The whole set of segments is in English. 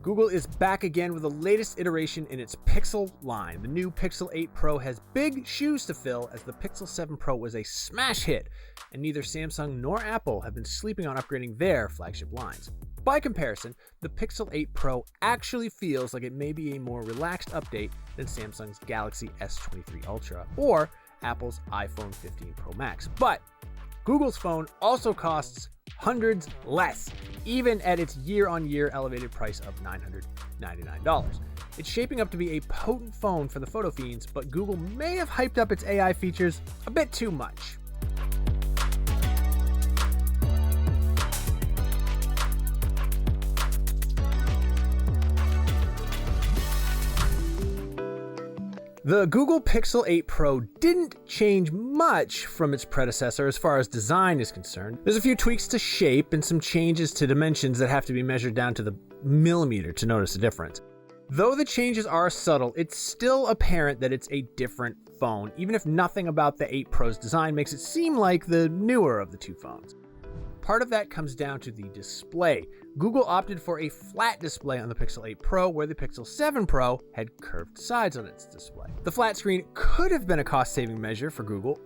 Google is back again with the latest iteration in its Pixel line. The new Pixel 8 Pro has big shoes to fill, as the Pixel 7 Pro was a smash hit, and neither Samsung nor Apple have been sleeping on upgrading their flagship lines. By comparison, the Pixel 8 Pro actually feels like it may be a more relaxed update than Samsung's Galaxy S23 Ultra or Apple's iPhone 15 Pro Max. But Google's phone also costs hundreds less, even at its year-on-year elevated price of $999. It's shaping up to be a potent phone for the photo fiends, but Google may have hyped up its AI features a bit too much. The Google Pixel 8 Pro didn't change much from its predecessor as far as design is concerned. There's a few tweaks to shape and some changes to dimensions that have to be measured down to the millimeter to notice a difference. Though the changes are subtle, it's still apparent that it's a different phone, even if nothing about the 8 Pro's design makes it seem like the newer of the two phones. Part of that comes down to the display. Google opted for a flat display on the Pixel 8 Pro, where the Pixel 7 Pro had curved sides on its display. The flat screen could have been a cost-saving measure for Google,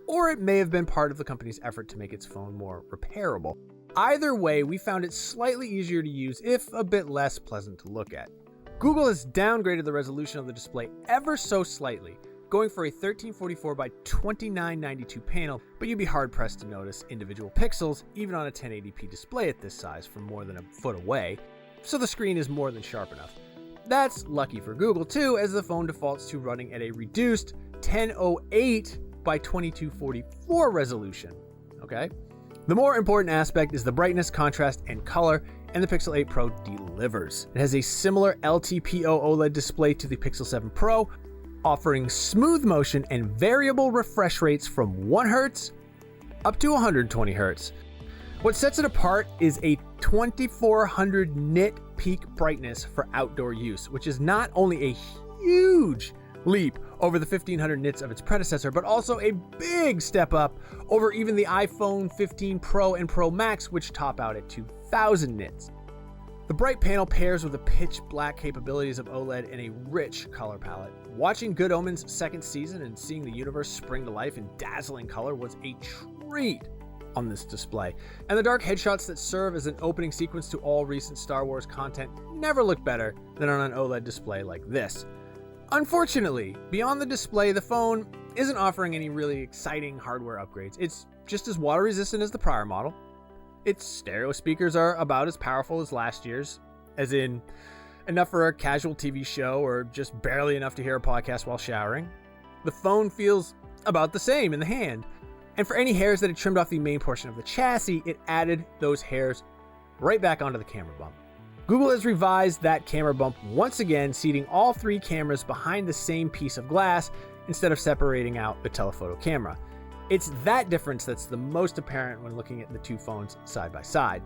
or it may have been part of the company's effort to make its phone more repairable. Either way, we found it slightly easier to use, if a bit less pleasant to look at. Google has downgraded the resolution of the display ever so slightly, going for a 1344 by 2992 panel, but you'd be hard-pressed to notice individual pixels, even on a 1080p display at this size from more than a foot away, so the screen is more than sharp enough. That's lucky for Google too, as the phone defaults to running at a reduced 1008 by 2244 resolution, okay? The more important aspect is the brightness, contrast, and color, and the Pixel 8 Pro delivers. It has a similar LTPO OLED display to the Pixel 7 Pro, offering smooth motion and variable refresh rates from 1 Hz up to 120 Hz. What sets it apart is a 2400 nit peak brightness for outdoor use, which is not only a huge leap over the 1500 nits of its predecessor, but also a big step up over even the iPhone 15 Pro and Pro Max, which top out at 2000 nits. The bright panel pairs with the pitch black capabilities of OLED and a rich color palette. Watching Good Omens' second season and seeing the universe spring to life in dazzling color was a treat on this display, and the dark headshots that serve as an opening sequence to all recent Star Wars content never look better than on an OLED display like this. Unfortunately, beyond the display, the phone isn't offering any really exciting hardware upgrades. It's just as water resistant as the prior model. Its stereo speakers are about as powerful as last year's, as in enough for a casual TV show or just barely enough to hear a podcast while showering. The phone feels about the same in the hand, and for any hairs that it trimmed off the main portion of the chassis, it added those hairs right back onto the camera bump. Google has revised that camera bump once again, seating all 3 cameras behind the same piece of glass instead of separating out the telephoto camera. It's that difference that's the most apparent when looking at the two phones side by side.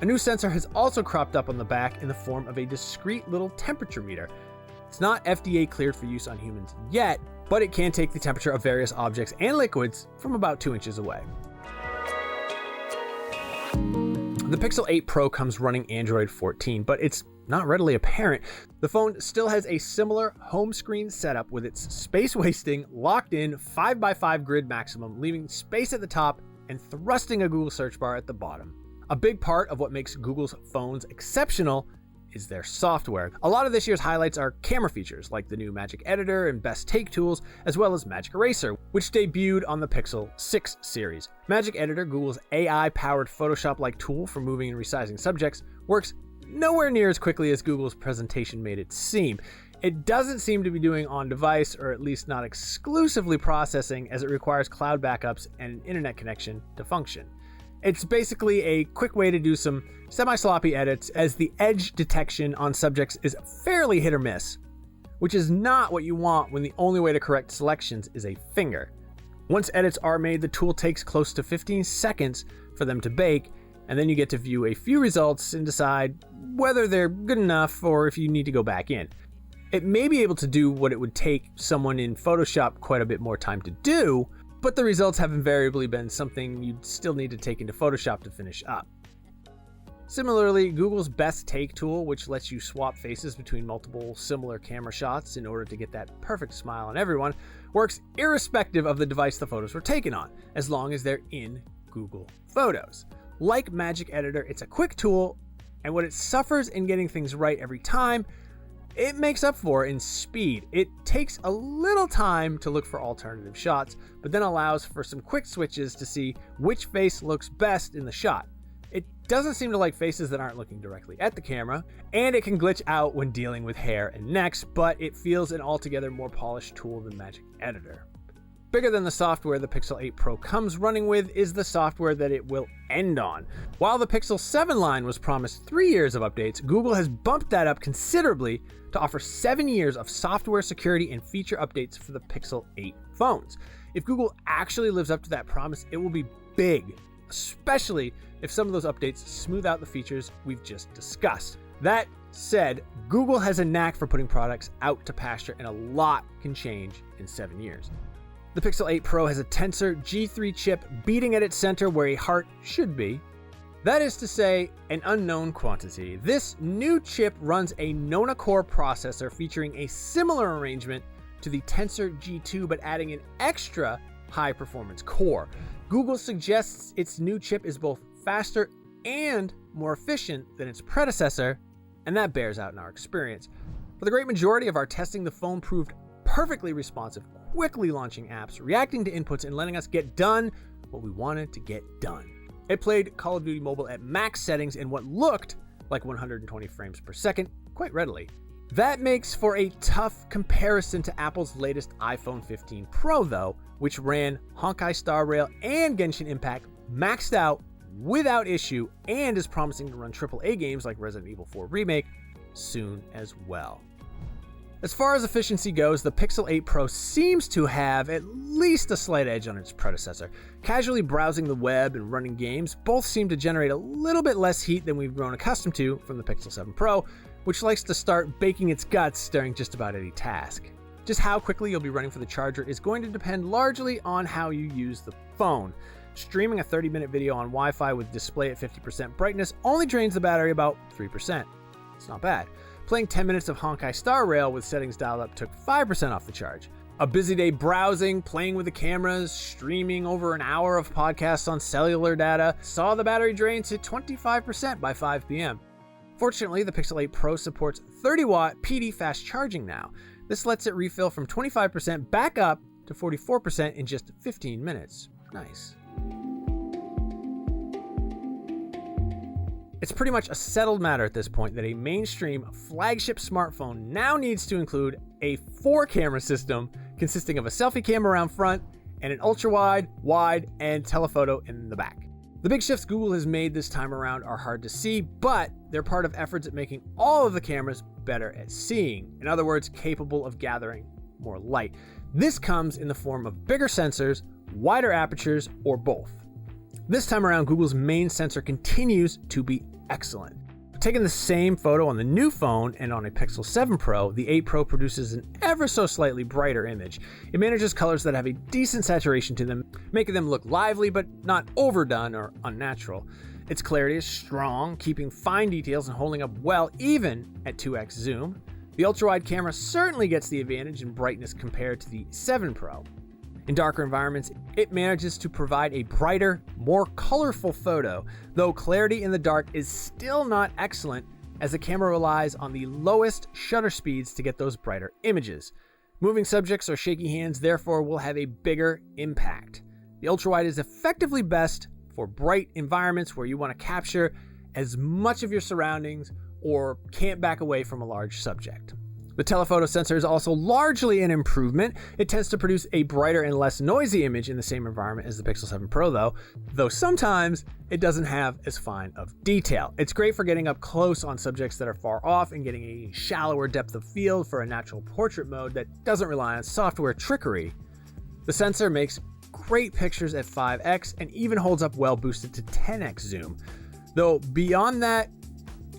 A new sensor has also cropped up on the back in the form of a discrete little temperature meter. It's not FDA cleared for use on humans yet, but it can take the temperature of various objects and liquids from about 2 inches away. The Pixel 8 Pro comes running Android 14, but it's not readily apparent. The phone still has a similar home screen setup with its space-wasting, locked-in 5x5 grid maximum, leaving space at the top and thrusting a Google search bar at the bottom. A big part of what makes Google's phones exceptional is their software. A lot of this year's highlights are camera features like the new Magic Editor and Best Take tools, as well as Magic Eraser, which debuted on the Pixel 6 series. Magic Editor, Google's AI-powered Photoshop-like tool for moving and resizing subjects, works nowhere near as quickly as Google's presentation made it seem. It doesn't seem to be doing on-device, or at least not exclusively processing, as it requires cloud backups and an internet connection to function. It's basically a quick way to do some semi-sloppy edits, as the edge detection on subjects is fairly hit or miss, which is not what you want when the only way to correct selections is a finger. Once edits are made, the tool takes close to 15 seconds for them to bake, and then you get to view a few results and decide whether they're good enough or if you need to go back in. It may be able to do what it would take someone in Photoshop quite a bit more time to do, but the results have invariably been something you'd still need to take into Photoshop to finish up. Similarly, Google's Best Take tool, which lets you swap faces between multiple similar camera shots in order to get that perfect smile on everyone, works irrespective of the device the photos were taken on, as long as they're in Google Photos. Like Magic Editor, it's a quick tool, and what it suffers in getting things right every time, it makes up for in speed. It takes a little time to look for alternative shots, but then allows for some quick switches to see which face looks best in the shot. It doesn't seem to like faces that aren't looking directly at the camera, and it can glitch out when dealing with hair and necks, but it feels an altogether more polished tool than Magic Editor. Bigger than the software the Pixel 8 Pro comes running with is the software that it will end on. While the Pixel 7 line was promised 3 years of updates, Google has bumped that up considerably to offer 7 years of software security and feature updates for the Pixel 8 phones. If Google actually lives up to that promise, it will be big, especially if some of those updates smooth out the features we've just discussed. That said, Google has a knack for putting products out to pasture, and a lot can change in 7 years. The Pixel 8 Pro has a Tensor G3 chip beating at its center where a heart should be. That is to say, an unknown quantity. This new chip runs a Nona Core processor featuring a similar arrangement to the Tensor G2, but adding an extra high-performance core. Google suggests its new chip is both faster and more efficient than its predecessor, and that bears out in our experience. For the great majority of our testing, the phone proved perfectly responsive, quickly launching apps, reacting to inputs, and letting us get done what we wanted to get done. It played Call of Duty Mobile at max settings in what looked like 120 frames per second quite readily. That makes for a tough comparison to Apple's latest iPhone 15 Pro though, which ran Honkai Star Rail and Genshin Impact maxed out without issue and is promising to run AAA games like Resident Evil 4 Remake soon as well. As far as efficiency goes, the Pixel 8 Pro seems to have at least a slight edge on its predecessor. Casually browsing the web and running games both seem to generate a little bit less heat than we've grown accustomed to from the Pixel 7 Pro, which likes to start baking its guts during just about any task. Just how quickly you'll be running for the charger is going to depend largely on how you use the phone. Streaming a 30-minute video on Wi-Fi with display at 50% brightness only drains the battery about 3%. It's not bad. Playing 10 minutes of Honkai Star Rail with settings dialed up took 5% off the charge. A busy day browsing, playing with the cameras, streaming over an hour of podcasts on cellular data saw the battery drain to 25% by 5 p.m. Fortunately, the Pixel 8 Pro supports 30-watt PD fast charging now. This lets it refill from 25% back up to 44% in just 15 minutes. Nice. It's pretty much a settled matter at this point that a mainstream flagship smartphone now needs to include a 4-camera system consisting of a selfie camera around front and an ultra-wide, wide, and telephoto in the back. The big shifts Google has made this time around are hard to see, but they're part of efforts at making all of the cameras better at seeing. In other words, capable of gathering more light. This comes in the form of bigger sensors, wider apertures, or both. This time around, Google's main sensor continues to be excellent. Taking the same photo on the new phone and on a Pixel 7 Pro, the 8 Pro produces an ever so slightly brighter image. It manages colors that have a decent saturation to them, making them look lively but not overdone or unnatural. Its clarity is strong, keeping fine details and holding up well even at 2x zoom. The ultra-wide camera certainly gets the advantage in brightness compared to the 7 Pro. In darker environments, it manages to provide a brighter, more colorful photo, though clarity in the dark is still not excellent as the camera relies on the lowest shutter speeds to get those brighter images. Moving subjects or shaky hands therefore will have a bigger impact. The ultrawide is effectively best for bright environments where you want to capture as much of your surroundings or can't back away from a large subject. The telephoto sensor is also largely an improvement. It tends to produce a brighter and less noisy image in the same environment as the Pixel 7 Pro though sometimes it doesn't have as fine of detail. It's great for getting up close on subjects that are far off and getting a shallower depth of field for a natural portrait mode that doesn't rely on software trickery. The sensor makes great pictures at 5x and even holds up well boosted to 10x zoom. Though beyond that,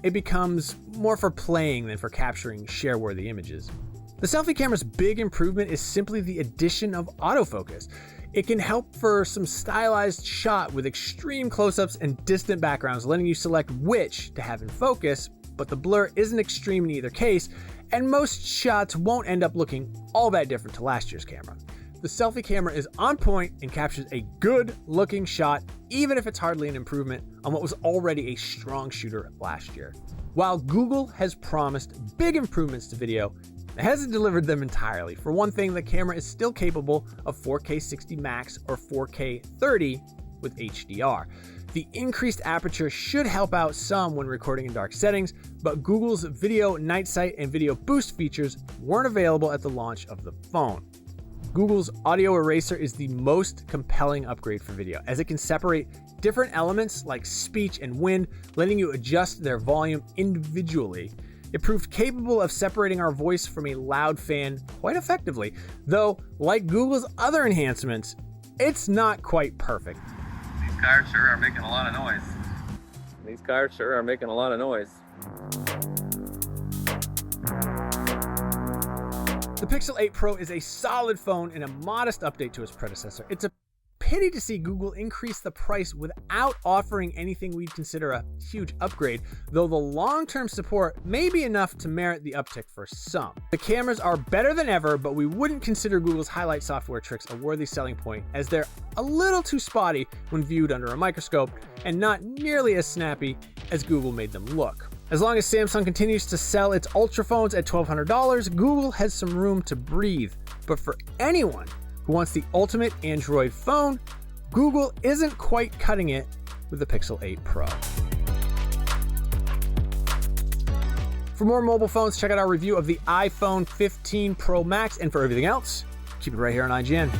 it becomes more for playing than for capturing share-worthy images. The selfie camera's big improvement is simply the addition of autofocus. It can help for some stylized shot with extreme close-ups and distant backgrounds, letting you select which to have in focus, but the blur isn't extreme in either case, and most shots won't end up looking all that different to last year's camera. The selfie camera is on point and captures a good-looking shot, even if it's hardly an improvement on what was already a strong shooter last year. While Google has promised big improvements to video, it hasn't delivered them entirely. For one thing, the camera is still capable of 4K 60 Max or 4K 30 with HDR. The increased aperture should help out some when recording in dark settings, but Google's video night sight and video boost features weren't available at the launch of the phone. Google's audio eraser is the most compelling upgrade for video, as it can separate different elements like speech and wind, letting you adjust their volume individually. It proved capable of separating our voice from a loud fan quite effectively, though, like Google's other enhancements, it's not quite perfect. These cars sure are making a lot of noise. These cars sure are making a lot of noise. The Pixel 8 Pro is a solid phone and a modest update to its predecessor. It's a pity to see Google increase the price without offering anything we'd consider a huge upgrade, though the long-term support may be enough to merit the uptick for some. The cameras are better than ever, but we wouldn't consider Google's highlight software tricks a worthy selling point, as they're a little too spotty when viewed under a microscope and not nearly as snappy as Google made them look. As long as Samsung continues to sell its Ultra phones at $1,200, Google has some room to breathe. But for anyone who wants the ultimate Android phone, Google isn't quite cutting it with the Pixel 8 Pro. For more mobile phones, check out our review of the iPhone 15 Pro Max, and for everything else, keep it right here on IGN.